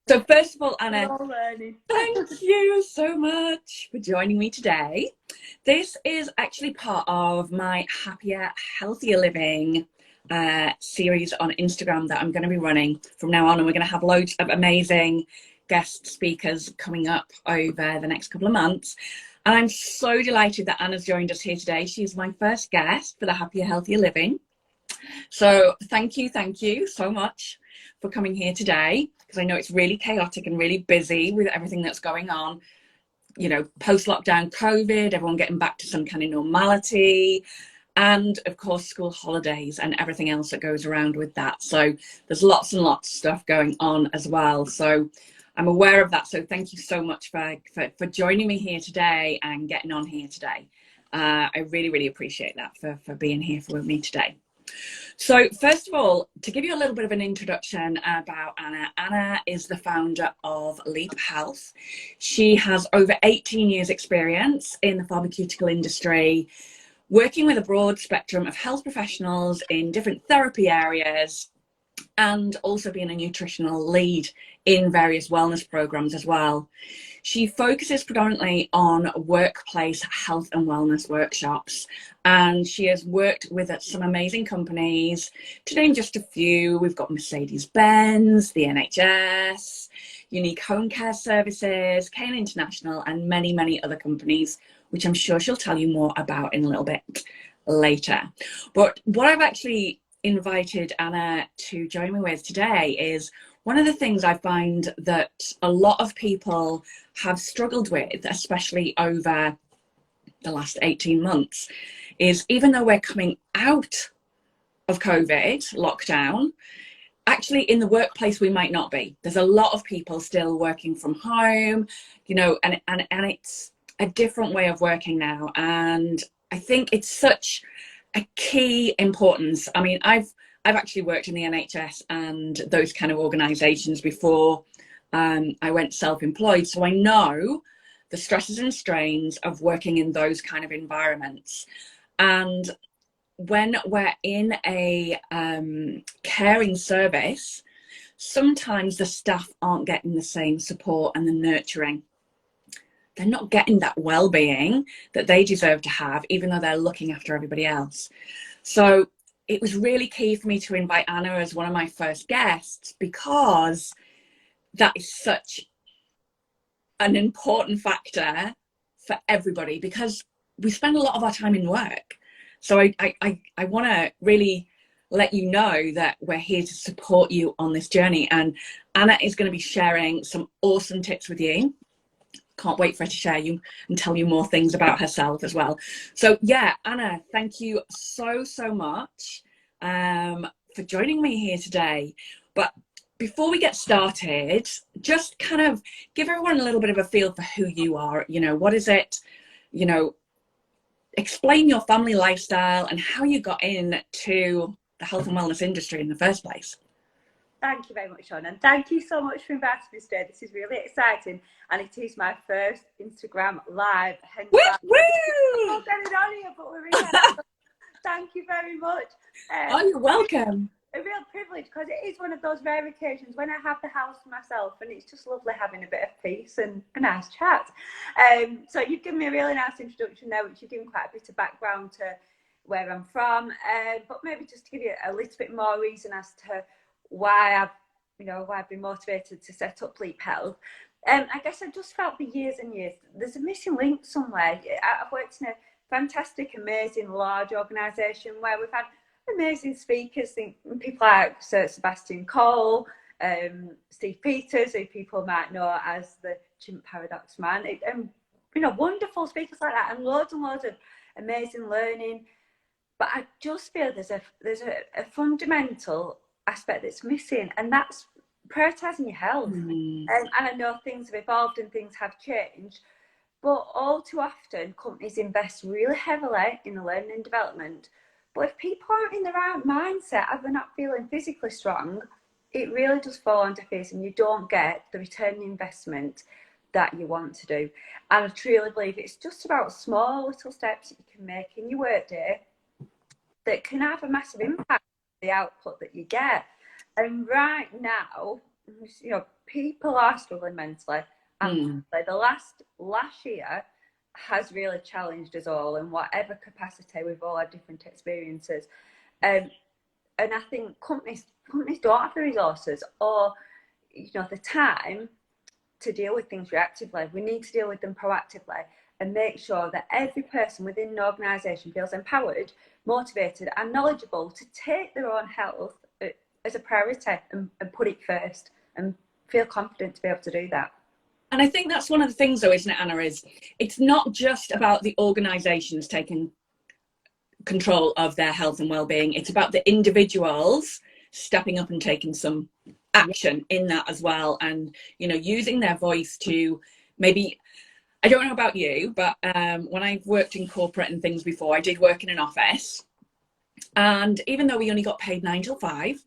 So first of all, We're Anna, all learning. thank you so much for joining me today. This is actually part of my Happier, Healthier Living series on Instagram that I'm going to be running from now on. And we're going to have loads of amazing guest speakers coming up over the next couple of months. And I'm so delighted that Anna's joined us here today. She's my first guest for the Happier, Healthier Living. So thank you so much for coming here today, because I know it's really chaotic and really busy with everything that's going on, you know, post-lockdown COVID, everyone getting back to some kind of normality, and of course school holidays and everything else that goes around with that. So there's lots and lots of stuff going on as well. So I'm aware of that. So thank you so much for joining me here today and getting on here today. I really appreciate that for being here with me today. So first of all, to give you a little bit of an introduction about Anna, Anna is the founder of Leap Health. She has over 18 years experience in the pharmaceutical industry, working with a broad spectrum of health professionals in different therapy areas, and also being a nutritional lead in various wellness programs as well. She focuses predominantly on workplace health and wellness workshops, and she has worked with some amazing companies. To name just a few, we've got Mercedes-Benz, the NHS, Unique Home Care Services, Kane International, and many other companies, which I'm sure she'll tell you more about in a little bit later. But what I've actually invited Anna to join me with today is one of the things I find that a lot of people have struggled with, especially over the last 18 months, is even though we're coming out of COVID lockdown, actually in the workplace we might not be. There's a lot of people still working from home, you know, and it's a different way of working now. And I think it's such a key importance. I mean, I've actually worked in the NHS and those kind of organisations before I went self-employed, so I know the stresses and strains of working in those kind of environments. And when we're in a caring service, sometimes the staff aren't getting the same support and the nurturing. They're not getting that well-being that they deserve to have, even though they're looking after everybody else. So it was really key for me to invite Anna as one of my first guests, because that is such an important factor for everybody, because we spend a lot of our time in work. So I want to really let you know that we're here to support you on this journey. And Anna is going to be sharing some awesome tips with you. Can't wait for her to share you and tell you more things about herself as well. So yeah, Anna, thank you so much for joining me here today. But before we get started, just kind of give everyone a little bit of a feel for who you are. You know, what is it, you know, explain your family lifestyle and how you got into the health and wellness industry in the first place. Thank you very much, Sean, and thank you so much for inviting me today. This is really exciting, and it is my first Instagram live. Hence, Woo, I'm woo! not getting on here, but we're here. Thank you very much. Oh, you're welcome. A real privilege, because it is one of those rare occasions when I have the house to myself, and it's just lovely having a bit of peace and a nice chat. So you've given me a really nice introduction there, which you've given quite a bit of background to where I'm from, but maybe just to give you a little bit more reason as to why I've been motivated to set up Leap Health. I guess I just felt for years and years there's a missing link somewhere. I've worked in a fantastic, amazing, large organisation where we've had amazing speakers, people like Sir Sebastian Cole, Steve Peters, who people might know as the Chimp Paradox Man, wonderful speakers like that, and loads of amazing learning. But I just feel there's a fundamental aspect that's missing, and that's prioritising your health. And I know things have evolved and things have changed, but all too often companies invest really heavily in the learning and development. But if people aren't in the right mindset, if they're not feeling physically strong, it really does fall on deaf ears, and you don't get the return on investment that you want to do. And I truly believe it's just about small little steps that you can make in your workday that can have a massive impact on the output that you get. And right now, you know, people are struggling mentally, and Mm. the last year has really challenged us all in whatever capacity. We've all had different experiences, and I think companies don't have the resources or, you know, the time to deal with things reactively. We need to deal with them proactively and make sure that every person within an organisation feels empowered, motivated, and knowledgeable to take their own health as a priority and put it first and feel confident to be able to do that. And I think that's one of the things, though, isn't it, Anna? Is it's not just about the organisations taking control of their health and well-being. It's about the individuals stepping up and taking some action in that as well, and using their voice to maybe. I don't know about you, but when I've worked in corporate and things before, I did work in an office, and even though we only got paid 9 till 5,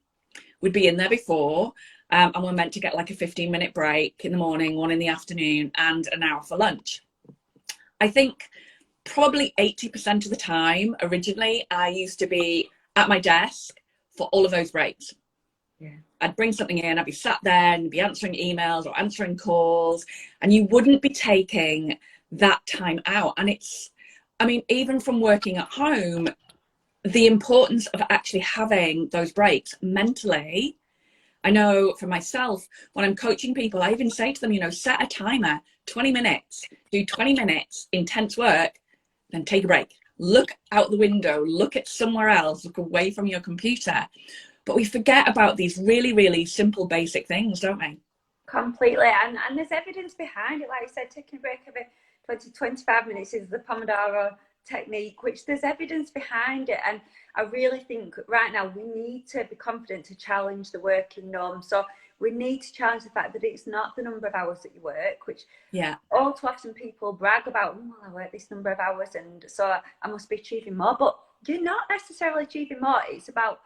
we'd be in there before, and we're meant to get like a 15-minute break in the morning, one in the afternoon, and an hour for lunch. I think probably 80% of the time, originally, I used to be at my desk for all of those breaks. Yeah. I'd bring something in, I'd be sat there and be answering emails or answering calls, and you wouldn't be taking that time out. And even from working at home, the importance of actually having those breaks mentally. I know for myself, when I'm coaching people, I even say to them, set a timer, 20 minutes, do 20 minutes intense work, then take a break. Look out the window, look at somewhere else, look away from your computer. But we forget about these really, really simple, basic things, don't we? Completely. And there's evidence behind it. Like you said, taking a break every 20-25 minutes is the Pomodoro technique, which there's evidence behind it. And I really think right now we need to be confident to challenge the working norm. So we need to challenge the fact that it's not the number of hours that you work, which all too often people brag about, I work this number of hours and so I must be achieving more. But you're not necessarily achieving more. It's about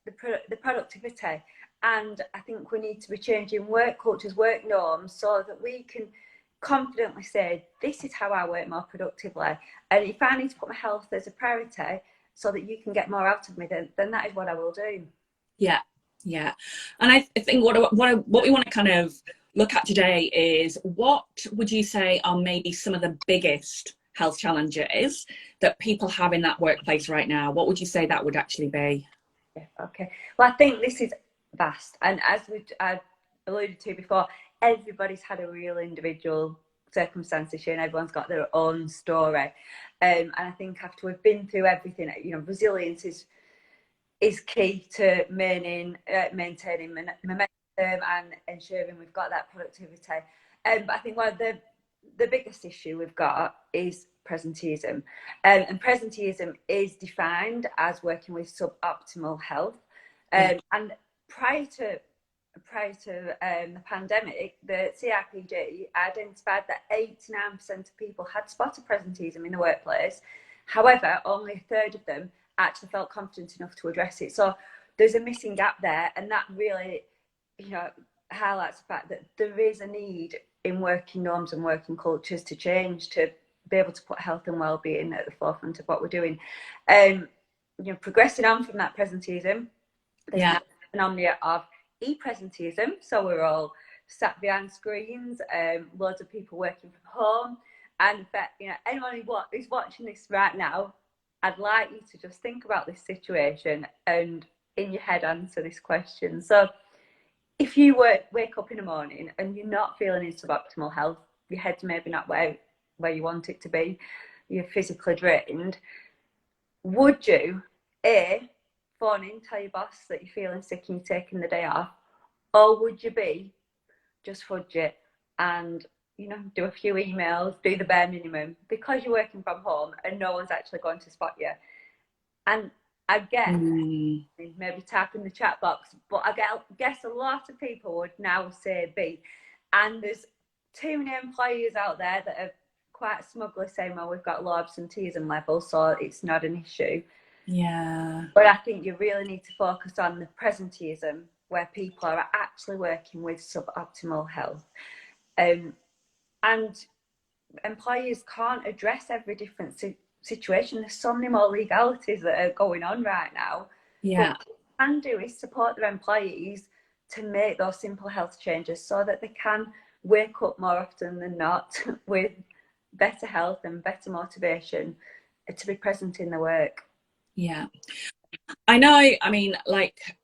the productivity. And I think we need to be changing work cultures, work norms, so that we can confidently say, this is how I work more productively. And if I need to put my health as a priority so that you can get more out of me, then that is what I will do. Yeah. And I think what we want to kind of look at today is, what would you say are maybe some of the biggest health challenges that people have in that workplace right now? What would you say that would actually be? Yeah, okay. Well, I think this is vast. And as I alluded to before, everybody's had a real individual circumstance this year and everyone's got their own story. And I think after we've been through everything, resilience is key to maintaining momentum and ensuring we've got that productivity. But I think one of the biggest issue we've got is presenteeism. And presenteeism is defined as working with suboptimal health. And prior to the pandemic, the CRPD identified that 89% of people had spotted presenteeism in the workplace. However, only a third of them actually felt confident enough to address it. So there's a missing gap there, and that really, highlights the fact that there is a need in working norms and working cultures to change, to be able to put health and well-being at the forefront of what we're doing. Progressing on from that presenteeism, there's now an omnia of e-presenteeism. So we're all sat behind screens, loads of people working from home. And anyone who's watching this right now, I'd like you to just think about this situation and in your head answer this question. So if you wake up in the morning and you're not feeling in suboptimal health, your head's maybe not where you want it to be, you're physically drained, would you phone in, tell your boss that you're feeling sick and you're taking the day off, or would you be just fudge it and do a few emails, do the bare minimum because you're working from home and no one's actually going to spot you? And I guess maybe tap in the chat box, but I guess a lot of people would now say B. And there's too many employers out there that are quite smugly saying, well, we've got low absenteeism levels, so it's not an issue. Yeah. But I think you really need to focus on the presenteeism, where people are actually working with suboptimal health. And employers can't address every different situation. There's so many more legalities that are going on right now. Yeah. But what they can do is support their employees to make those simple health changes so that they can wake up more often than not with better health and better motivation to be present in the work. Yeah, I know. I mean, like,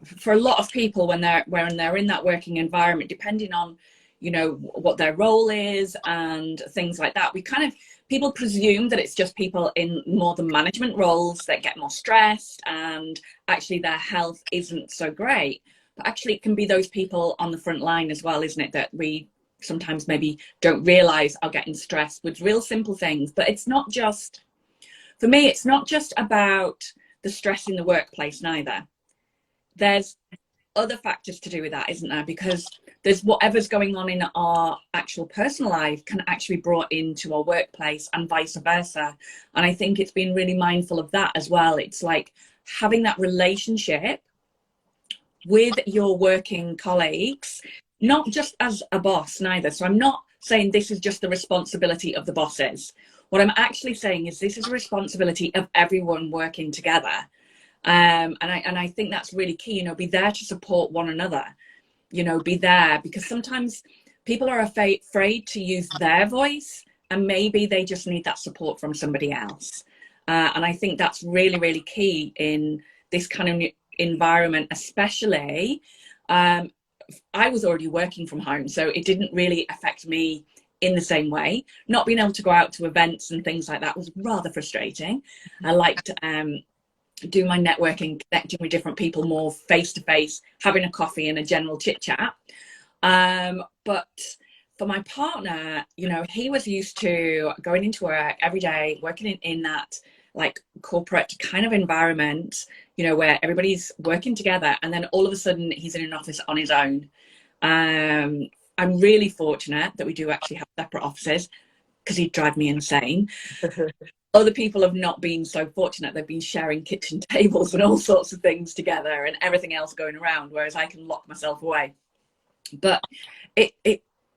for a lot of people, when they're in that working environment, depending on, you know, what their role is and things like that, people presume that it's just people in more than management roles that get more stressed and actually their health isn't so great. But actually it can be those people on the front line as well, isn't it, that we sometimes maybe don't realize are getting stressed with real simple things. But it's not just, for me, it's not just about the stress in the workplace neither. There's other factors to do with that, isn't there? Because there's whatever's going on in our actual personal life can actually be brought into our workplace and vice versa. And I think it's been really mindful of that as well. It's like having that relationship with your working colleagues, not just as a boss neither. So I'm not saying this is just the responsibility of the bosses. What I'm actually saying is this is a responsibility of everyone working together. And I think that's really key, you know, be there to support one another, you know, be there, because sometimes people are afraid to use their voice and maybe they just need that support from somebody else. And I think that's really, really key in this kind of environment, especially. I was already working from home, so it didn't really affect me in the same way. Not being able to go out to events and things like that was rather frustrating. I liked do my networking, connecting with different people more face to face, having a coffee and a general chit chat. But for my partner, you know, he was used to going into work every day, working in that like corporate kind of environment, you know, where everybody's working together, and then all of a sudden he's in an office on his own. I'm really fortunate that we do actually have separate offices, because he'd drive me insane. Other people have not been so fortunate. They've been sharing kitchen tables and all sorts of things together and everything else going around, whereas I can lock myself away. But it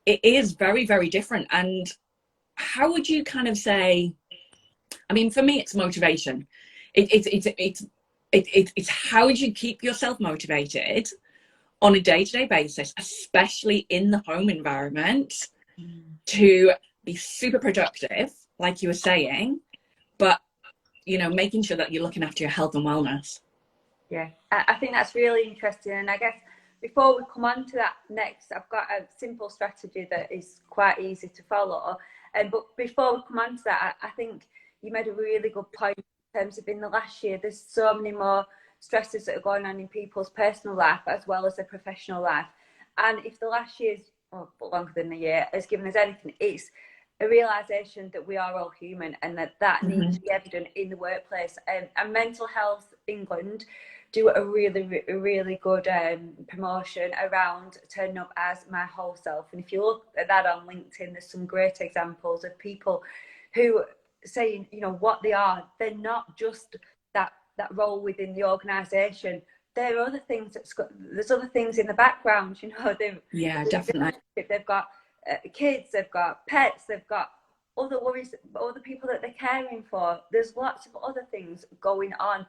is very, very different. And how would you kind of say, I mean, for me, it's motivation. It's how would you keep yourself motivated on a day-to-day basis, especially in the home environment, to be super productive, like you were saying, but, you know, making sure that you're looking after your health and wellness. Yeah, I think that's really interesting. And I guess before we come on to that next, I've got a simple strategy that is quite easy to follow. But before we come on to that, I think you made a really good point in terms of in the last year, there's so many more stresses that are going on in people's personal life as well as their professional life. And if the last year's, longer than a year, has given us anything, it's a realisation that we are all human and that needs to be evident in the workplace. And Mental Health England do a really good promotion around turning up as my whole self. And if you look at that on LinkedIn, there's some great examples of people who saying, you know, what they are. They're not just that role within the organisation. There are other things there's other things in the background, you know. Definitely. They've got kids, they've got pets, they've got other worries, other people that they're caring for. There's lots of other things going on,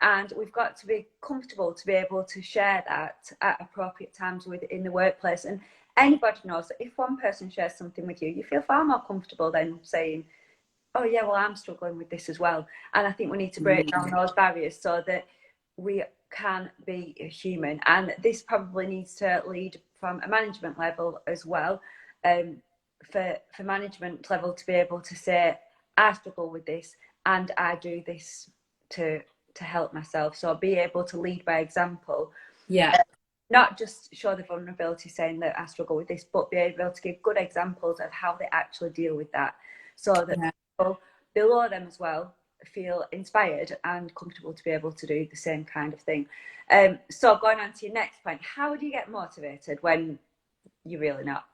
and we've got to be comfortable to be able to share that at appropriate times within the workplace. And anybody knows that if one person shares something with you, you feel far more comfortable than saying, oh yeah, well, I'm struggling with this as well. And I think we need to break down those barriers so that we can be human. And this probably needs to lead from a management level as well, for management level to be able to say, I struggle with this and I do this to help myself. So be able to lead by example. Not just show the vulnerability saying that I struggle with this, but be able to give good examples of how they actually deal with that, so that people below them as well feel inspired and comfortable to be able to do the same kind of thing. So going on to your next point, how do you get motivated when you're really not?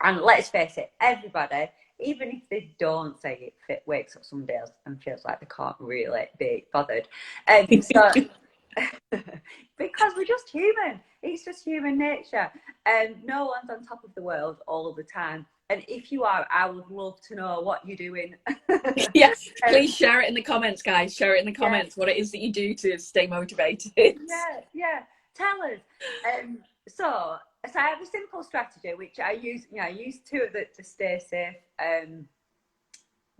And let's face it, everybody, even if they don't say it, wakes up some days and feels like they can't really be bothered. So because we're just human. It's just human nature. No one's on top of the world all the time. And if you are, I would love to know what you're doing. Yes, please share it in the comments, guys. Share it in the comments what it is that you do to stay motivated. Yeah. Tell us. So I have a simple strategy which I use. I use two of the stay safe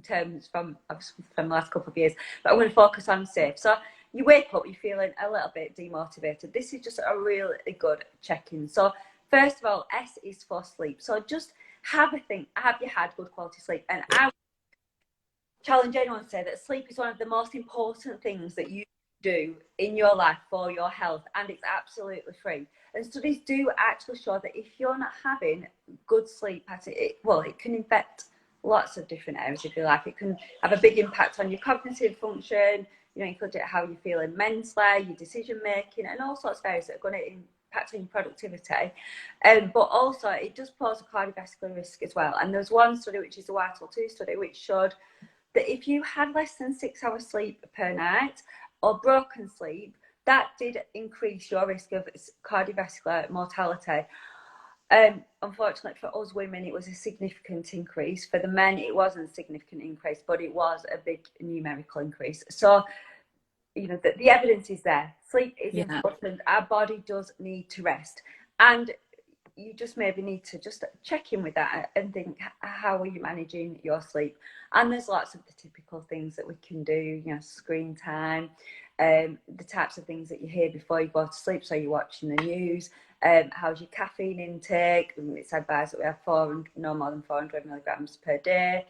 terms from the last couple of years, but I'm going to focus on safe. So you wake up, you're feeling a little bit demotivated. This is just a really good check-in. So first of all, S is for sleep. So just have a think. Have you had good quality sleep? And I challenge anyone to say that sleep is one of the most important things that you do in your life for your health, and it's absolutely free. And studies do actually show that if you're not having good sleep pattern, it can affect lots of different areas of your life. It can have a big impact on your cognitive function, include how you're feeling mentally, your decision making, and all sorts of areas that are going to impact on your productivity. But also it does pose a cardiovascular risk as well. And there's one study, which is the Whitehall 2 study, which showed that if you had less than 6 hours sleep per night or broken sleep, that did increase your risk of cardiovascular mortality. Unfortunately for us women, it was a significant increase. For the men, it wasn't a significant increase, but it was a big numerical increase. So, the evidence is there. Sleep is important. Our body does need to rest. And you just maybe need to just check in with that and think, how are you managing your sleep? And there's lots of the typical things that we can do, screen time, the types of things that you hear before you go to sleep. So you're watching the news. How's your caffeine intake? It's advised that we have no more than 400 milligrams per day.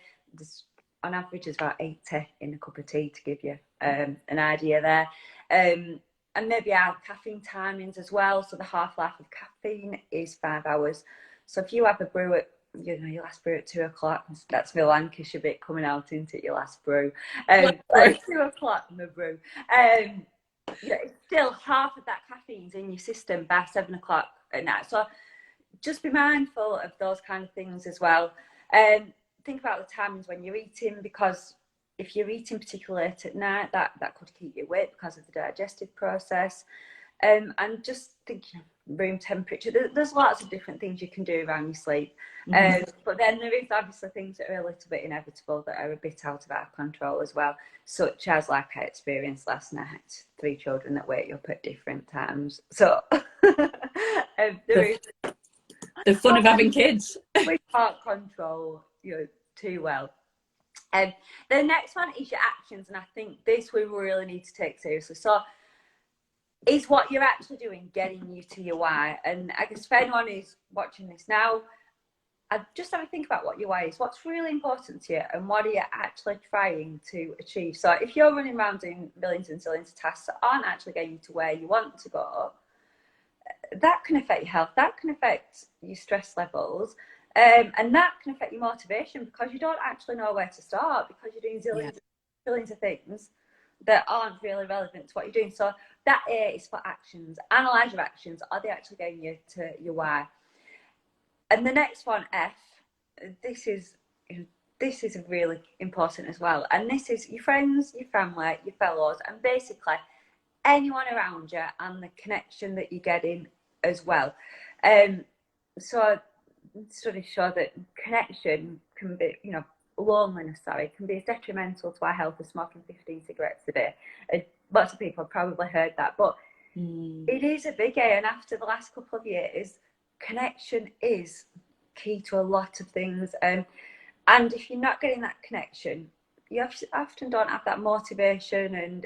On average, is about 80 in a cup of tea, to give you an idea there. And maybe our caffeine timings as well. So the half-life of caffeine is 5 hours. So if you have a brew at, your last brew at 2 o'clock, that's the Lancashire bit coming out into your last brew. At 2 o'clock in the brew. It's still half of that caffeine's in your system by 7 o'clock at night. So just be mindful of those kind of things as well. Think about the times when you're eating, because if you're eating particularly late at night, that could keep you awake because of the digestive process. And just thinking room temperature. There's lots of different things you can do around your sleep. But then there is obviously things that are a little bit inevitable that are a bit out of our control as well, such as, like I experienced last night, 3 children that wake you up at different times. So there is the fun of having kids. We can't control too well. The next one is your actions, and I think this we really need to take seriously. So is what you're actually doing getting you to your why? And I guess for anyone who's watching this now, I just have to think about what your why is. What's really important to you, and what are you actually trying to achieve? So if you're running around doing millions and zillions of tasks that aren't actually getting you to where you want to go, that can affect your health, that can affect your stress levels, and that can affect your motivation, because you don't actually know where to start, because you're doing zillions of things that aren't really relevant to what you're doing. So that A is for actions. Analyze your actions. Are they actually getting you to your why? And the next one, F, this is really important as well. And this is your friends, your family, your fellows, and basically anyone around you, and the connection that you're getting as well. So studies show that connection can be, loneliness, can be as detrimental to our health as smoking 15 cigarettes a day. Lots of people have probably heard that, but it is a biggie. And after the last couple of years, connection is key to a lot of things. And if you're not getting that connection, you often don't have that motivation, and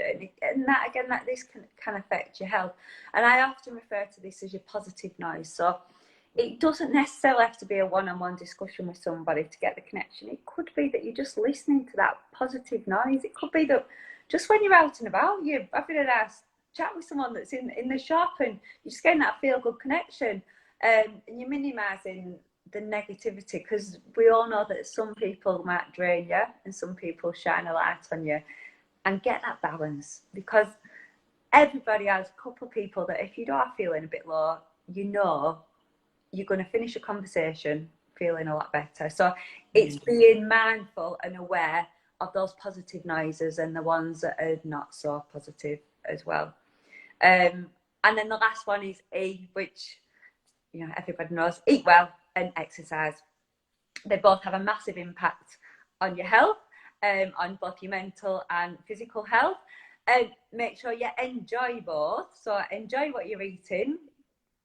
that again, that this can affect your health. And I often refer to this as your positive noise. So it doesn't necessarily have to be a one-on-one discussion with somebody to get the connection. It could be that you're just listening to that positive noise. It could be that just when you're out and about, you're having a nice chat with someone that's in the shop, and you're just getting that feel-good connection, and you're minimising the negativity, because we all know that some people might drain you and some people shine a light on you. And get that balance, because everybody has a couple of people that if you are feeling a bit low, you're going to finish a conversation feeling a lot better. So it's being mindful and aware of those positive noises and the ones that are not so positive as well. And then the last one is E, which everybody knows: eat well and exercise. They both have a massive impact on your health, on both your mental and physical health. Make sure you enjoy both. So enjoy what you're eating,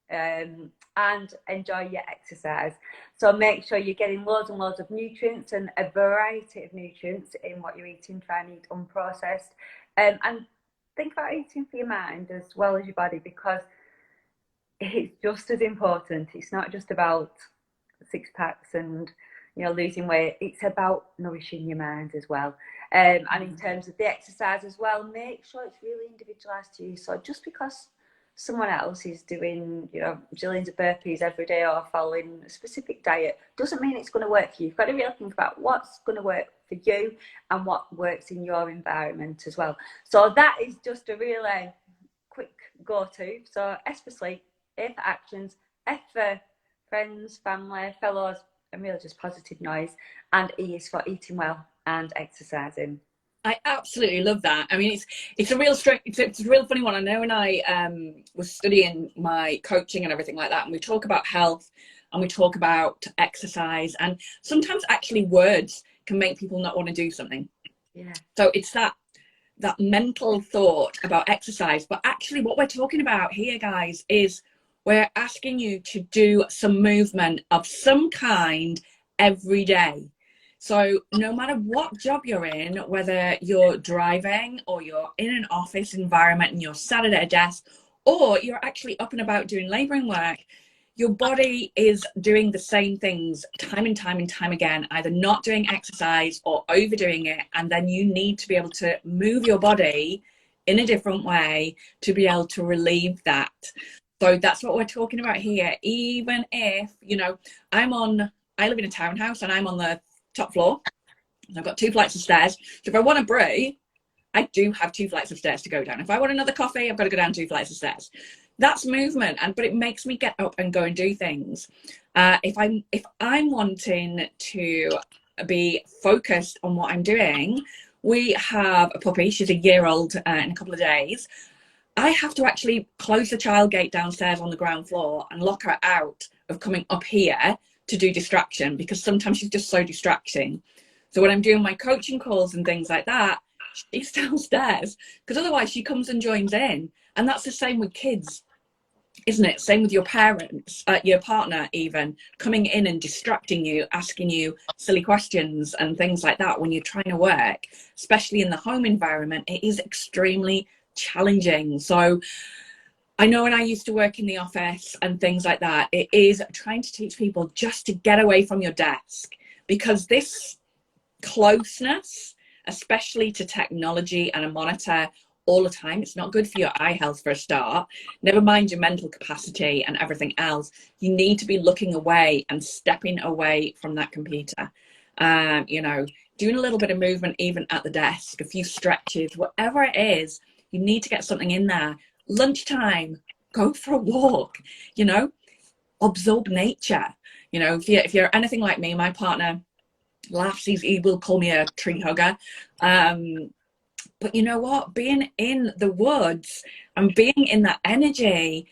and enjoy your exercise. So make sure you're getting loads and loads of nutrients and a variety of nutrients in what you're eating. Try and eat unprocessed, and think about eating for your mind as well as your body, because it's just as important. It's not just about six packs and losing weight. It's about nourishing your mind as well. And in terms of the exercise as well, make sure it's really individualized to you. So just because someone else is doing zillions of burpees every day or following a specific diet doesn't mean it's going to work for you. You've got to really think about what's going to work for you and what works in your environment as well. So that is just a really quick go-to. So S for sleep, A for actions, F for friends, family, fellows, and really just positive noise, and E is for eating well and exercising. I absolutely love that. I mean, it's a real strength. It's a real funny one. I know when I was studying my coaching and everything like that, and we talk about health and we talk about exercise, and sometimes actually words can make people not want to do something. Yeah. So it's that mental thought about exercise, but actually what we're talking about here, guys, is we're asking you to do some movement of some kind every day. So no matter what job you're in, whether you're driving or you're in an office environment and you're sat at a desk, or you're actually up and about doing labouring work, your body is doing the same things time and time and time again, either not doing exercise or overdoing it. And then you need to be able to move your body in a different way to be able to relieve that. So that's what we're talking about here. Even if, I live in a townhouse and I'm on the top floor. I've got 2 flights of stairs. So if I want to breathe, I do have 2 flights of stairs to go down. If I want another coffee, I've got to go down 2 flights of stairs. That's movement, but it makes me get up and go and do things. If I'm wanting to be focused on what I'm doing, we have a puppy. She's a year old in a couple of days. I have to actually close the child gate downstairs on the ground floor and lock her out of coming up here to do distraction, because sometimes she's just so distracting. So when I'm doing my coaching calls and things like that, she's downstairs, because otherwise she comes and joins in. And that's the same with kids, isn't it? Same with your parents, your partner even, coming in and distracting you, asking you silly questions and things like that when you're trying to work, especially in the home environment. It is extremely challenging. So I know when I used to work in the office and things like that, it is trying to teach people just to get away from your desk, because this closeness, especially to technology and a monitor all the time, it's not good for your eye health for a start, never mind your mental capacity and everything else. You need to be looking away and stepping away from that computer. Doing a little bit of movement even at the desk, a few stretches, whatever it is, you need to get something in there. Lunchtime, go for a walk, absorb nature. If you're anything like me, my partner laughs, he will call me a tree hugger. But you know what? Being in the woods and being in that energy,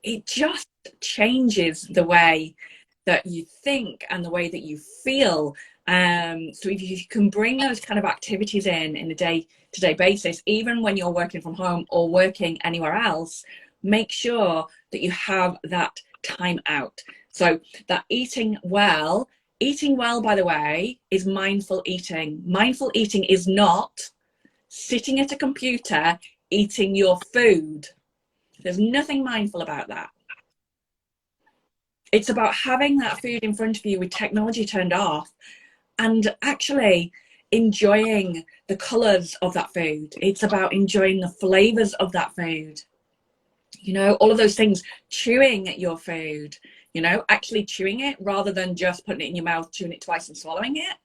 it just changes the way that you think and the way that you feel. So if you can bring those kind of activities in a day-to-day basis, even when you're working from home or working anywhere else, make sure that you have that time out. So that eating well, by the way, is mindful eating. Mindful eating is not sitting at a computer eating your food. There's nothing mindful about that. It's about having that food in front of you with technology turned off and actually enjoying the colours of that food. It's about enjoying the flavours of that food. All of those things, chewing your food, actually chewing it rather than just putting it in your mouth, chewing it twice and swallowing it.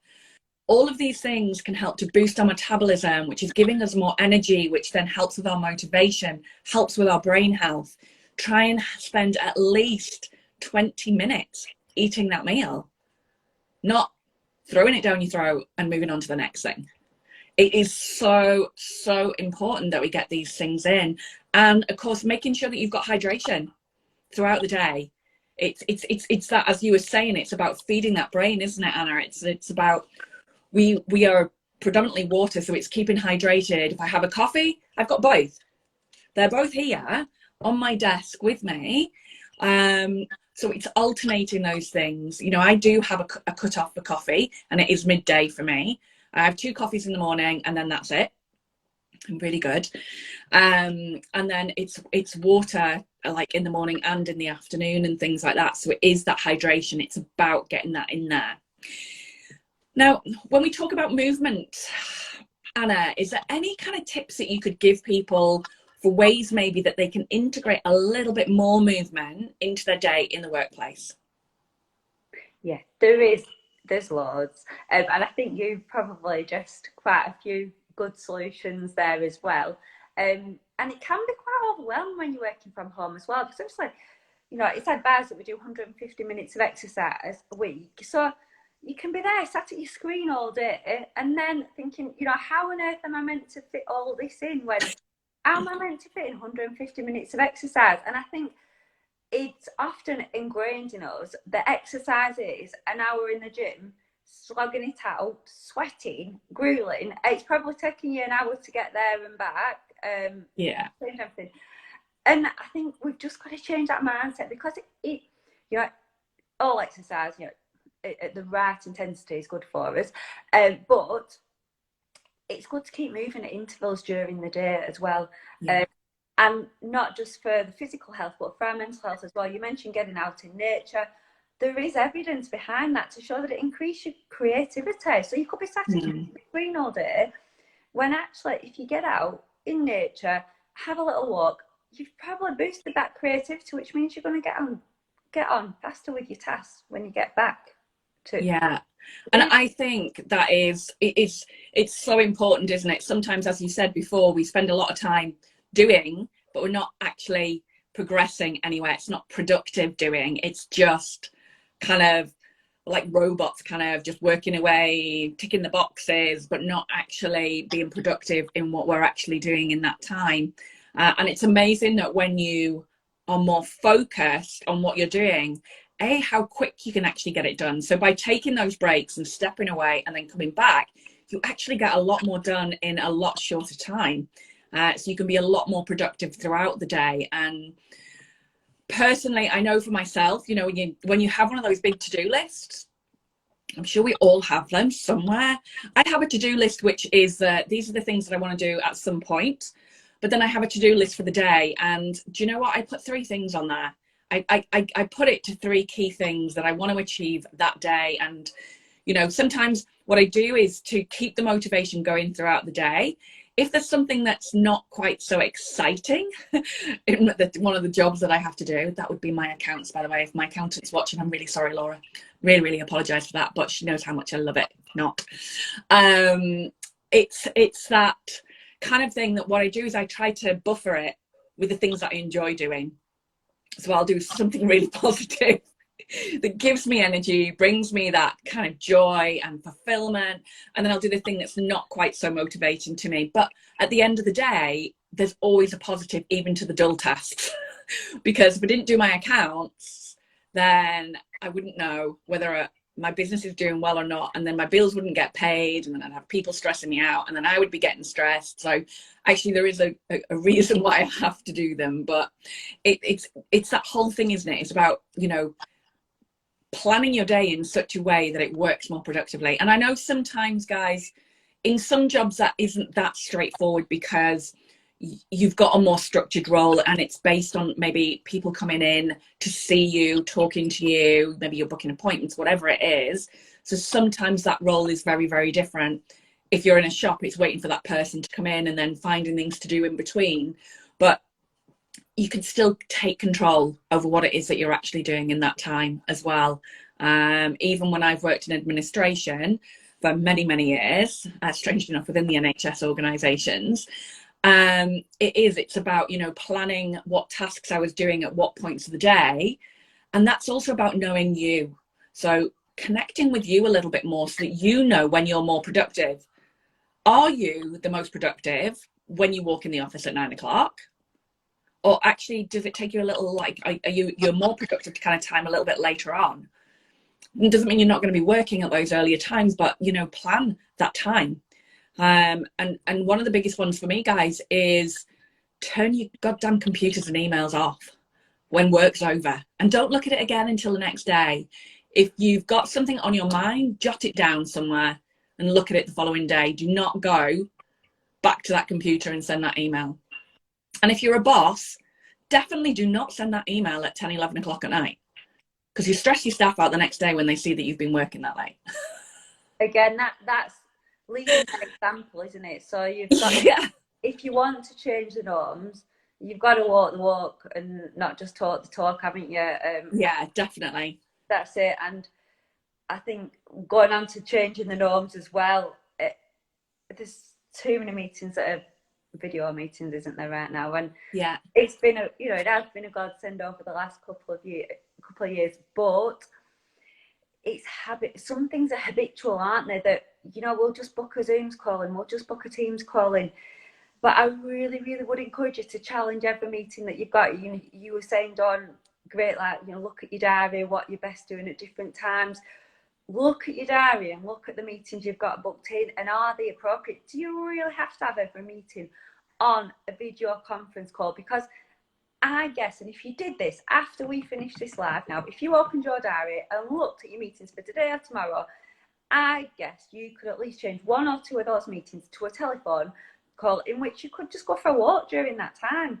All of these things can help to boost our metabolism, which is giving us more energy, which then helps with our motivation, helps with our brain health. Try and spend at least 20 minutes eating that meal, not throwing it down your throat and moving on to the next thing. It is so important that we get these things in. And of course, making sure that you've got hydration throughout the day. It's that, as you were saying, it's about feeding that brain, isn't it, Anna? It's about, we are predominantly water, so it's keeping hydrated. If I have a coffee, I've got both. They're both here on my desk with me. So it's alternating those things. You know, I do have a cut off for coffee, and it is midday for me. I have 2 coffees in the morning, and then that's it. I'm really good. And then it's water, like in the morning and in the afternoon and things like that. So it is that hydration. It's about getting that in there. Now, when we talk about movement, Anna, is there any kind of tips that you could give people for ways maybe that they can integrate a little bit more movement into their day in the workplace? Yeah, there's loads. And I think you've probably just quite a few good solutions there as well. And it can be quite overwhelming when you're working from home as well, because obviously, you know, it's advised that we do 150 minutes of exercise a week. So you can be there sat at your screen all day and then thinking, you know, how on earth am I meant to fit all this in when how am I meant to fit in 150 minutes of exercise? And I think it's often ingrained in us that exercise is an hour in the gym, slogging it out, sweating, grueling. It's probably taking you an hour to get there and back. Yeah. And I think we've just got to change that mindset, because it you know, all exercise, you know, at the right intensity is good for us. But it's good to keep moving at intervals during the day as well. Yeah. And not just for the physical health, but for our mental health as well. You mentioned getting out in nature. There is evidence behind that to show that it increases your creativity. So you could be sat at your screen all day, when actually, if you get out in nature, have a little walk, you've probably boosted that creativity, which means you're going to get on faster with your tasks when you get back to. Yeah. And I think that it's so important, isn't it? Sometimes, as you said before, we spend a lot of time doing, but we're not actually progressing anywhere. It's not productive doing. It's just kind of like robots, kind of just working away, ticking the boxes, but not actually being productive in what we're actually doing in that time. And it's amazing that when you are more focused on what you're doing, how quick you can actually get it done. So by taking those breaks and stepping away and then coming back, you actually get a lot more done in a lot shorter time. So you can be a lot more productive throughout the day. And personally, I know for myself, you know, when you have one of those big to-do lists, I'm sure we all have them somewhere. I have a to-do list, which is these are the things that I want to do at some point. But then I have a to-do list for the day. And do you know what? I put 3 things on there. I put it to 3 key things that I want to achieve that day. And, you know, sometimes what I do is to keep the motivation going throughout the day. If there's something that's not quite so exciting, one of the jobs that I have to do, that would be my accounts, by the way. If my accountant's watching, I'm really sorry, Laura. Really, really apologise for that, but she knows how much I love it. If not. It's that kind of thing that what I do is I try to buffer it with the things that I enjoy doing. So I'll do something really positive that gives me energy, brings me that kind of joy and fulfillment. And then I'll do the thing that's not quite so motivating to me. But at the end of the day, there's always a positive, even to the dull tasks. Because if I didn't do my accounts, then I wouldn't know whether my business is doing well or not. And then my bills wouldn't get paid. And then I'd have people stressing me out. And then I would be getting stressed. So actually there is a reason why I have to do them. But it's that whole thing, isn't it? It's about, you know, planning your day in such a way that it works more productively. And I know sometimes, guys, in some jobs that isn't that straightforward, because you've got a more structured role and it's based on maybe people coming in to see you, talking to you, maybe you're booking appointments, whatever it is. So sometimes that role is very, very different. If you're in a shop, it's waiting for that person to come in and then finding things to do in between. But you can still take control over what it is that you're actually doing in that time as well. Even when I've worked in administration for many, many years, strangely enough, within the NHS organisations, it's about, you know, planning what tasks I was doing at what points of the day. And that's also about knowing you. So connecting with you a little bit more so that you know when you're more productive. Are you the most productive when you walk in the office at 9 o'clock? Or actually, does it take you a little, like, you're more productive to kind of time a little bit later on? It doesn't mean you're not going to be working at those earlier times, but, you know, plan that time. And one of the biggest ones for me, guys, is turn your goddamn computers and emails off when work's over, and don't look at it again until the next day. If you've got something on your mind, jot it down somewhere and look at it the following day. Do not go back to that computer and send that email. And if you're a boss, definitely do not send that email at 10, 11 o'clock at night, because you stress your staff out the next day when they see that you've been working that late. Again, that's leading by example, isn't it? So you've got, Yeah. if you want to change the norms, you've got to walk the walk and not just talk the talk, haven't you? Yeah, definitely. That's it. And I think going on to changing the norms as well, there's too many meetings that are video meetings, isn't there, right now? And yeah, it's been it has been a godsend over the last couple of years, but it's habit. Some things are habitual, aren't they? That we'll just book a Zoom's call and we'll just book a Teams call in. But I really, really would encourage you to challenge every meeting that you've got. You were saying, Dawn, great, like, look at your diary, what you're best doing at different times. Look at your diary and look at the meetings you've got booked in, and are they appropriate? Do you really have to have every meeting on a video conference call? Because I guess, and if you did this after we finished this live now, if you opened your diary and looked at your meetings for today or tomorrow, I guess you could at least change one or two of those meetings to a telephone call in which you could just go for a walk during that time.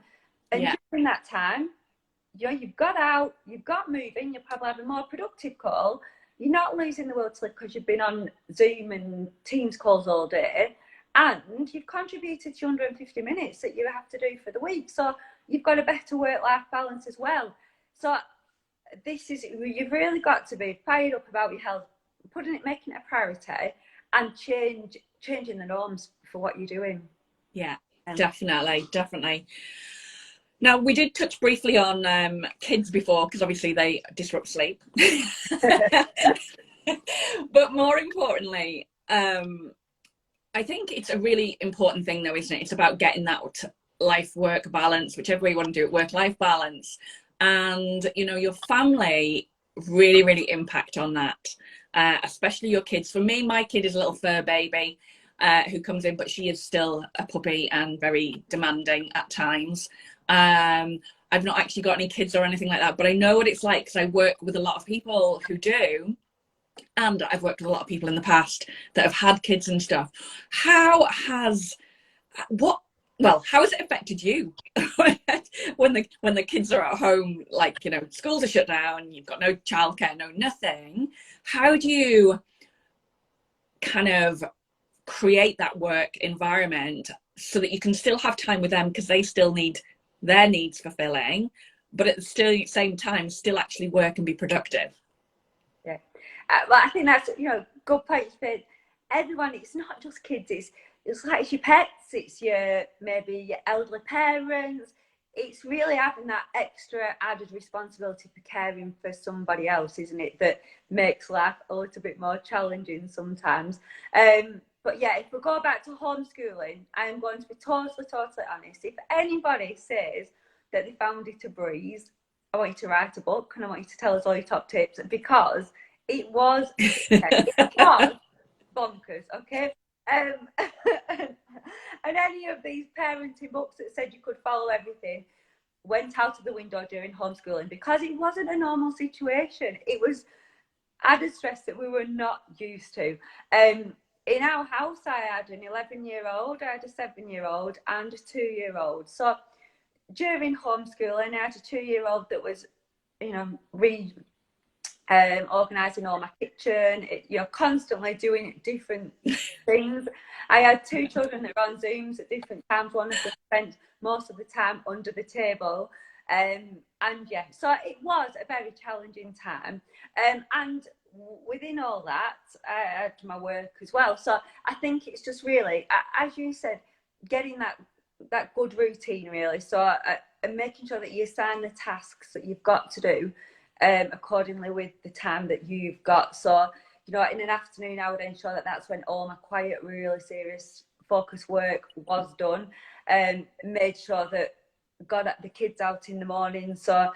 And yeah, during that time, you've got out, you've got moving, you'll probably have a more productive call. You're not losing the will to live because you've been on Zoom and Teams calls all day, and you've contributed 250 minutes that you have to do for the week. So you've got a better work-life balance as well. So you've really got to be fired up about your health, making it a priority, and changing the norms for what you're doing. yeah, definitely. Now, we did touch briefly on kids before, because obviously they disrupt sleep. But more importantly, I think it's a really important thing, though, isn't it? It's about getting that life-work balance, whichever way you want to do it, work-life balance. And, your family really, really impact on that, especially your kids. For me, my kid is a little fur baby who comes in, but she is still a puppy and very demanding at times. I've not actually got any kids or anything like that, but I know what it's like because I work with a lot of people who do. And I've worked with a lot of people in the past that have had kids and stuff. How has it affected you when the kids are at home, like, schools are shut down, you've got no childcare, no nothing? How do you kind of create that work environment so that you can still have time with them, because they still need their needs fulfilling, but at the same time still actually work and be productive? Yeah. Well, I think that's good point. For everyone, it's not just kids. It's like your pets. It's maybe your elderly parents. It's really having that extra added responsibility for caring for somebody else, isn't it? That makes life a little bit more challenging sometimes. But yeah, if we go back to homeschooling, I am going to be totally honest. If anybody says that they found it a breeze, I want you to write a book and I want you to tell us all your top tips, because it was bonkers, okay? And any of these parenting books that said you could follow everything went out of the window during homeschooling, because it wasn't a normal situation. It was added stress that we were not used to. In our house, I had an 11-year-old, I had a 7-year-old, and a 2-year-old. So during homeschooling, I had a 2-year-old that was, organising all my kitchen, constantly doing different things. I had 2 children that were on Zooms at different times. One of them spent most of the time under the table. And yeah, so it was a very challenging time. And within all that, I had my work as well. So I think it's just really, as you said, getting that good routine, really. So and making sure that you assign the tasks that you've got to do accordingly with the time that you've got. So, in an afternoon, I would ensure that that's when all my quiet, really serious, focus work was done. Made sure that got the kids out in the morning. So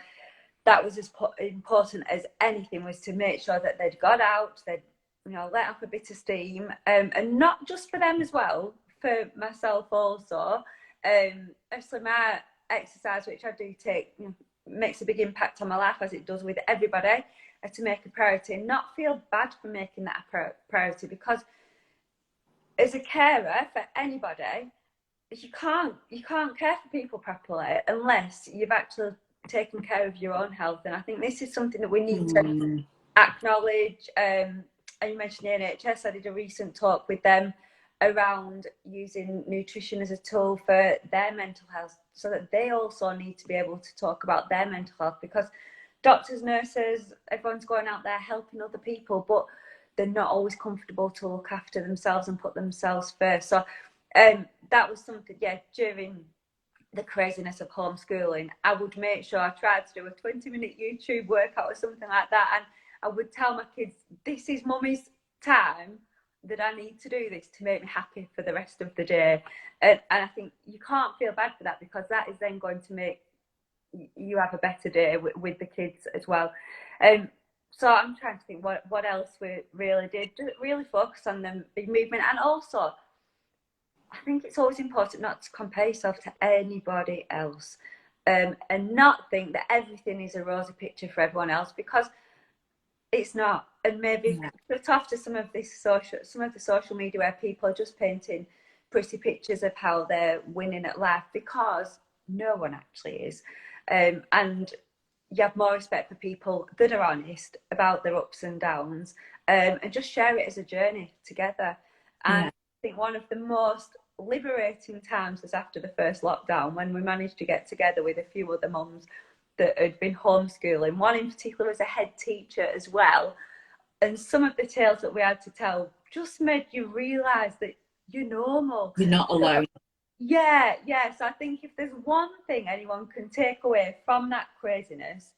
that was as important as anything, was to make sure that they'd got out, they'd let off a bit of steam, and not just for them as well, for myself also. Obviously my exercise, which I do take, makes a big impact on my life, as it does with everybody, to make a priority and not feel bad for making that a priority, because as a carer for anybody, you can't care for people properly unless you've actually taken care of your own health. And I think this is something that we need to acknowledge. And you mentioned the NHS. I did a recent talk with them around using nutrition as a tool for their mental health, so that they also need to be able to talk about their mental health, because doctors, nurses, everyone's going out there helping other people, but they're not always comfortable to look after themselves and put themselves first. So that was something, during the craziness of homeschooling, I would make sure I tried to do a 20-minute YouTube workout or something like that, and I would tell my kids, this is mummy's time, that I need to do this to make me happy for the rest of the day. And I think you can't feel bad for that, because that is then going to make you have a better day with the kids as well. So I'm trying to think what else we really did. Really focus on the big movement. And also, I think it's always important not to compare yourself to anybody else, and not think that everything is a rosy picture for everyone else, because it's not. And maybe cut off to some of the social media where people are just painting pretty pictures of how they're winning at life, because no one actually is. And you have more respect for people that are honest about their ups and downs, and just share it as a journey together. And I think one of the most liberating times was after the first lockdown, when we managed to get together with a few other mums that had been homeschooling. One in particular was a head teacher as well. And some of the tales that we had to tell just made you realise that you're normal. You're not alone. Yeah. So I think if there's one thing anyone can take away from that craziness,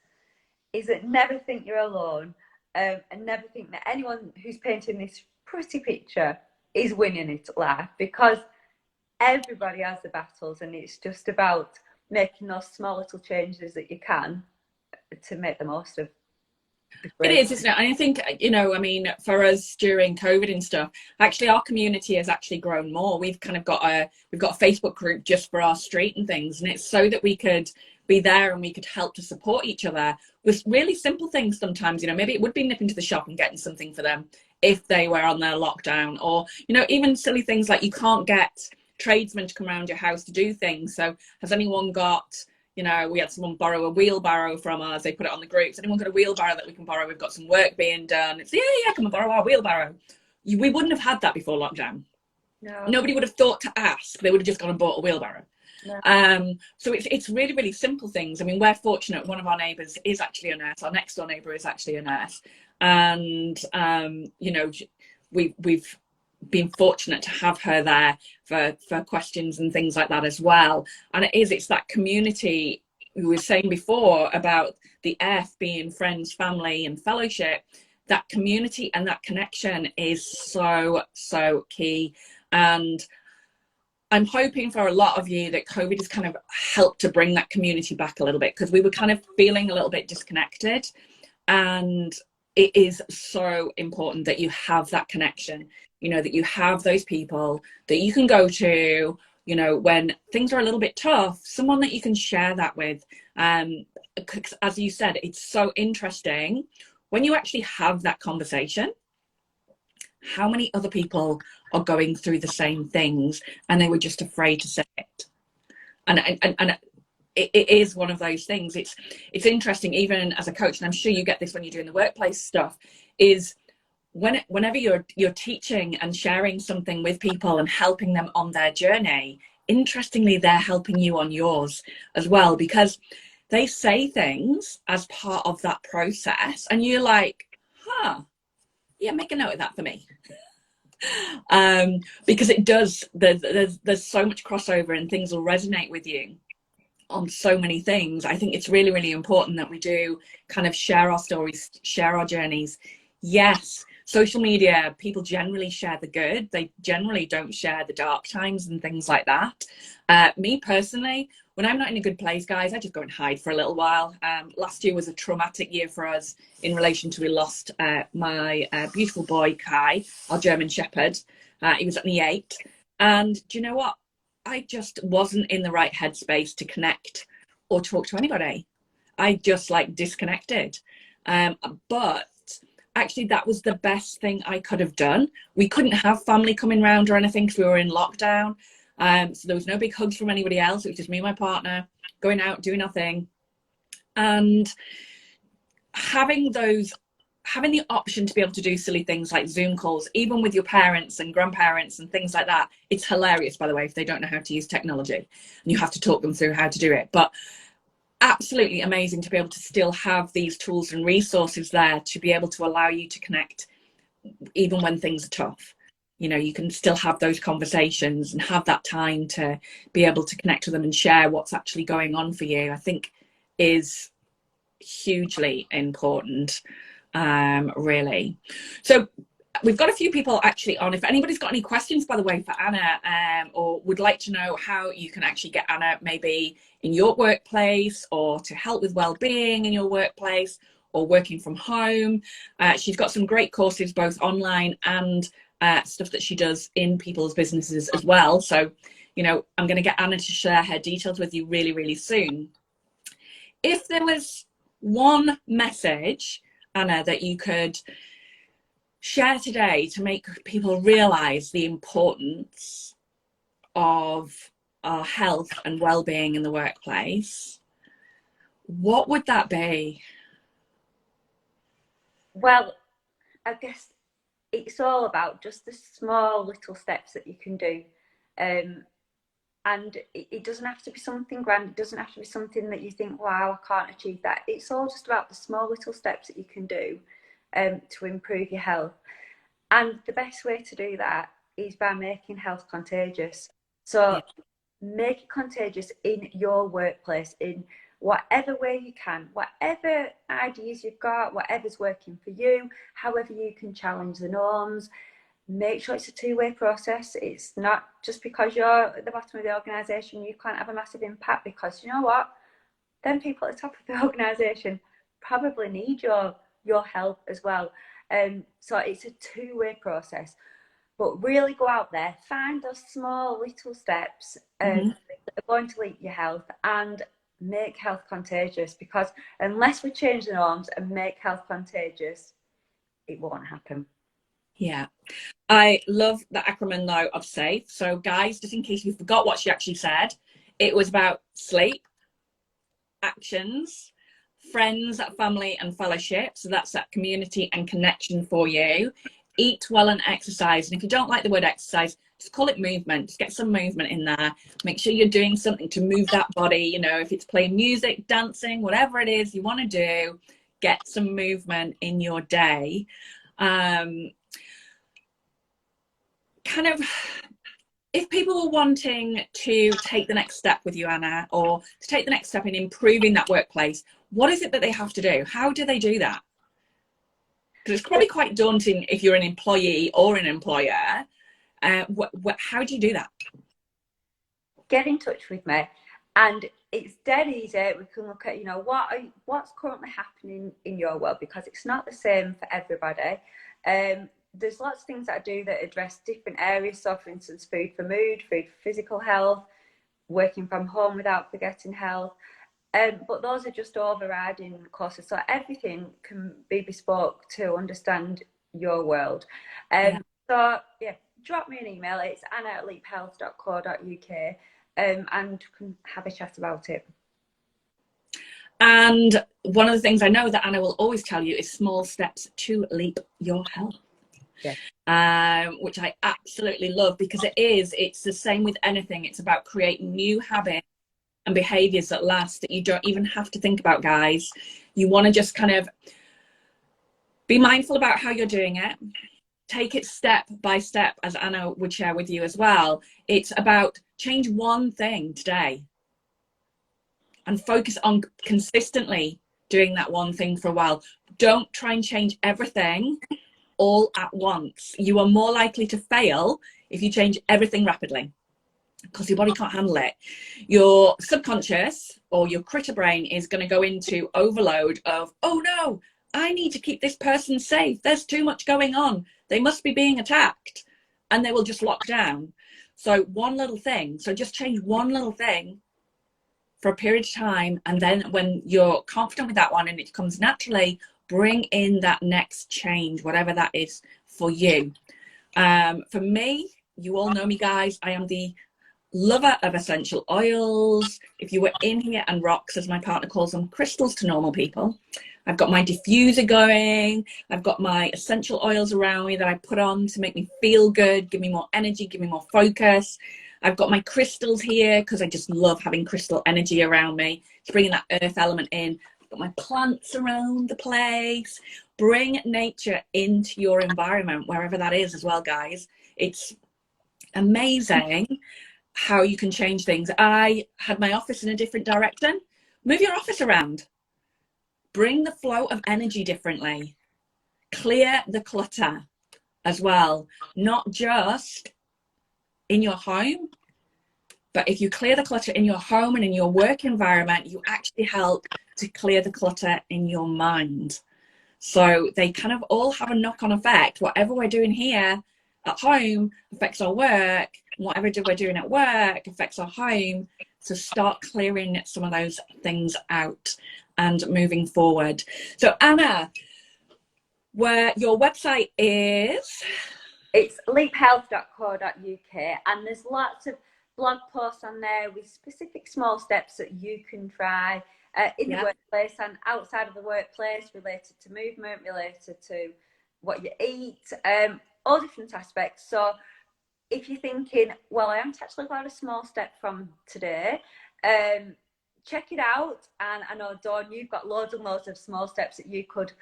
is that never think you're alone, and never think that anyone who's painting this pretty picture is winning it at life, because everybody has the battles, and it's just about making those small little changes that you can to make the most of it is, isn't it? And I think, for us during COVID and stuff, actually our community has actually grown more. We've kind of got a Facebook group just for our street and things, and it's so that we could be there and we could help to support each other with really simple things sometimes. Maybe it would be nipping to the shop and getting something for them if they were on their lockdown, or even silly things like you can't get tradesmen to come around your house to do things. So has anyone got, we had someone borrow a wheelbarrow from us. They put it on the group. Has anyone got a wheelbarrow that we can borrow? We've got some work being done. It's come and borrow our wheelbarrow. We wouldn't have had that before lockdown. No. Nobody would have thought to ask. They would have just gone and bought a wheelbarrow. No. So it's really, really simple things. I mean, we're fortunate. One of our neighbours is actually a nurse. Our next door neighbour is actually a nurse. And, we've been fortunate to have her there for questions and things like that as well. And it's that community we were saying before about the F being friends, family and fellowship. That community and that connection is so key. And I'm hoping for a lot of you that COVID has kind of helped to bring that community back a little bit, because we were kind of feeling a little bit disconnected. And it is so important that you have that connection, that you have those people that you can go to, when things are a little bit tough, someone that you can share that with. As you said, it's so interesting when you actually have that conversation, how many other people are going through the same things and they were just afraid to say it. And it is one of those things. It's interesting, even as a coach, and I'm sure you get this when you're doing the workplace stuff, is whenever you're teaching and sharing something with people and helping them on their journey, interestingly, they're helping you on yours as well, because they say things as part of that process and you're like, make a note of that for me. Because it does, there's so much crossover and things will resonate with you on so many things. I think it's really, really important that we do kind of share our stories, share our journeys. Yes, social media, people generally share the good. They generally don't share the dark times and things like that. Me personally, when I'm not in a good place, guys, I just go and hide for a little while. Last year was a traumatic year for us in relation to we lost my beautiful boy, Kai, our German Shepherd. He was only 8. And do you know what? I just wasn't in the right headspace to connect or talk to anybody. I just like disconnected. But actually that was the best thing I could have done. We couldn't have family coming round or anything because we were in lockdown. So there was no big hugs from anybody else. It was just me and my partner going out, doing our thing. And having the option to be able to do silly things like Zoom calls, even with your parents and grandparents and things like that. It's hilarious, by the way, if they don't know how to use technology and you have to talk them through how to do it. But absolutely amazing to be able to still have these tools and resources there to be able to allow you to connect even when things are tough. You know, you can still have those conversations and have that time to be able to connect with them and share what's actually going on for you, I think is hugely important, really. So we've got a few people actually on. If anybody's got any questions, by the way, for Anna, or would like to know how you can actually get Anna maybe in your workplace or to help with well-being in your workplace or working from home, she's got some great courses both online and stuff that she does in people's businesses as well. So, you know, I'm going to get Anna to share her details with you really, really soon. If there was one message, Anna, that you could share today to make people realize the importance of our health and well-being in the workplace, what would that be? Well, I guess it's all about just the small little steps that you can do. And it doesn't have to be something grand. It doesn't have to be something that you think, wow, I can't achieve that. It's all just about the small little steps that you can do to improve your health. And the best way to do that is by making health contagious. So make it contagious in your workplace, in whatever way you can, whatever ideas you've got, whatever's working for you, however you can challenge the norms. Make sure it's a two-way process. It's not just because you're at the bottom of the organisation, you can't have a massive impact, because you know what? Then people at the top of the organisation probably need your help as well. So it's a two-way process. But really go out there, find those small little steps that are going to lead your health, and make health contagious, because unless we change the norms and make health contagious, it won't happen. Yeah. I love the acronym though of SAFE. So guys, just in case you forgot what she actually said, it was about sleep, actions, friends, family and fellowship. So that's that community and connection for you. Eat well and exercise. And if you don't like the word exercise, just call it movement. Just get some movement in there. Make sure you're doing something to move that body. You know, if it's playing music, dancing, whatever it is you want to do, get some movement in your day. Kind of, if people were wanting to take the next step with you, Anna, or to take the next step in improving that workplace, what is it that they have to do? How do they do that? Because it's probably quite daunting if you're an employee or an employer. How do you do that? Get in touch with me, and it's dead easy. We can look at, you know, what's currently happening in your world, because it's not the same for everybody. There's lots of things that I do that address different areas. So, for instance, food for mood, food for physical health, working from home without forgetting health. But those are just overriding courses. So everything can be bespoke to understand your world. So, yeah, drop me an email. It's anna@leaphealth.co.uk, and can have a chat about it. And one of the things I know that Anna will always tell you is small steps to leap your health. Yeah. Which I absolutely love, because it's the same with anything. It's about creating new habits and behaviors that last, that you don't even have to think about, guys. You want to just kind of be mindful about how you're doing it. Take it step by step, as Anna would share with you as well. It's about change one thing today and focus on consistently doing that one thing for a while. Don't try and change everything all at once, you are more likely to fail if you change everything rapidly, because your body can't handle it. Your subconscious or your critter brain is going to go into overload of, oh no, I need to keep this person safe. There's too much going on. They must be being attacked. And they will just lock down. So one little thing. So just change one little thing for a period of time. And then when you're confident with that one and it comes naturally, bring in that next change, whatever that is for you. For me, you all know me, guys. I am the lover of essential oils. If you were in here, and rocks, as my partner calls them, crystals to normal people. I've got my diffuser going. I've got my essential oils around me that I put on to make me feel good, give me more energy, give me more focus. I've got my crystals here because I just love having crystal energy around me. It's bringing that earth element in. I've got my plants around the place. Bring nature into your environment, wherever that is as well, guys. It's amazing how you can change things. I had my office in a different direction. Move your office around. Bring the flow of energy differently. Clear the clutter as well. Not just in your home, but if you clear the clutter in your home and in your work environment, you actually help to clear the clutter in your mind. So they kind of all have a knock-on effect. Whatever we're doing here at home affects our work. Whatever we're doing at work affects our home. So start clearing some of those things out and moving forward. So Anna, where your website is? It's leaphealth.co.uk, and there's lots of blog posts on there with specific small steps that you can try in the workplace and outside of the workplace, related to movement, related to what you eat, all different aspects. So if you're thinking, well, I haven't actually got a small step from today, check it out. And I know, Dawn, you've got loads and loads of small steps that you could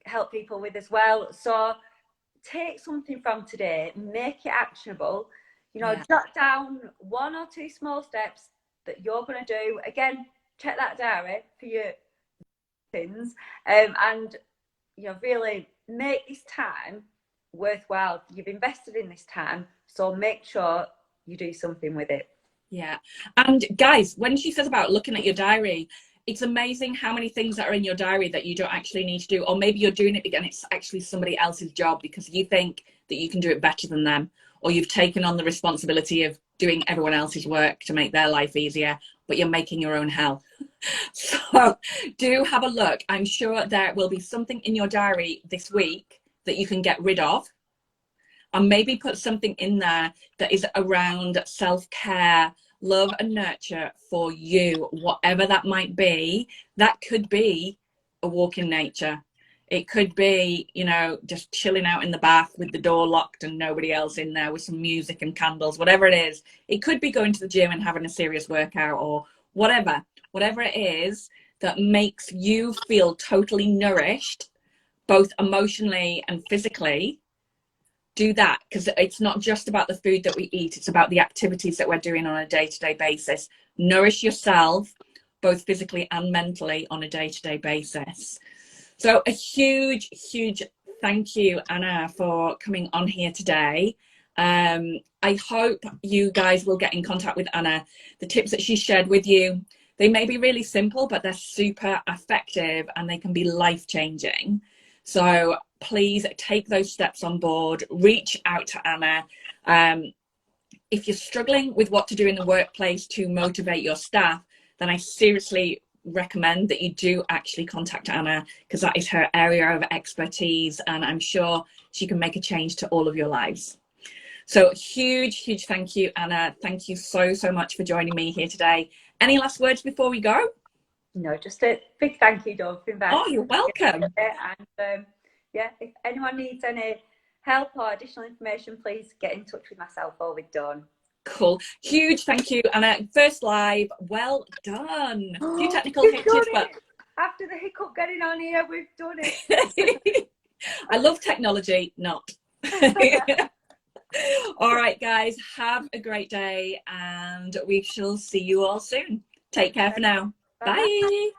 help people with as well. So take something from today, make it actionable, jot down 1 or 2 small steps that you're going to do. Again, check that diary for your things, and really make this time worthwhile. You've invested in this time, so make sure you do something with it. Yeah. And guys, when she says about looking at your diary, it's amazing how many things that are in your diary that you don't actually need to do, or maybe you're doing it and it's actually somebody else's job because you think that you can do it better than them, or you've taken on the responsibility of doing everyone else's work to make their life easier, but you're making your own hell. So do have a look. I'm sure there will be something in your diary this week that you can get rid of, and maybe put something in there that is around self-care, love and nurture for you, whatever that might be. That could be a walk in nature. It could be, just chilling out in the bath with the door locked and nobody else in there with some music and candles, whatever it is. It could be going to the gym and having a serious workout, or whatever it is that makes you feel totally nourished, both emotionally and physically. Do that, because it's not just about the food that we eat, it's about the activities that we're doing on a day-to-day basis. Nourish yourself both physically and mentally on a day-to-day basis. So a huge thank you, Anna, for coming on here today. I hope you guys will get in contact with Anna. The tips that she shared with you, they may be really simple, but they're super effective and they can be life-changing. So please take those steps on board. Reach out to Anna. If you're struggling with what to do in the workplace to motivate your staff, then I seriously recommend that you do actually contact Anna, because that is her area of expertise, and I'm sure she can make a change to all of your lives. So huge thank you, Anna. Thank you so much for joining me here today. Any last words before we go? No, just a big thank you, Dawn, for inviting me. Oh, you're welcome. And if anyone needs any help or additional information, please get in touch with myself or with Dawn. Cool. Huge thank you, Anna. First live, well done. A few technical hitches, but after the hiccup getting on here, we've done it. I love technology, not. All right, guys, have a great day, and we shall see you all soon. Take care for now. Bye.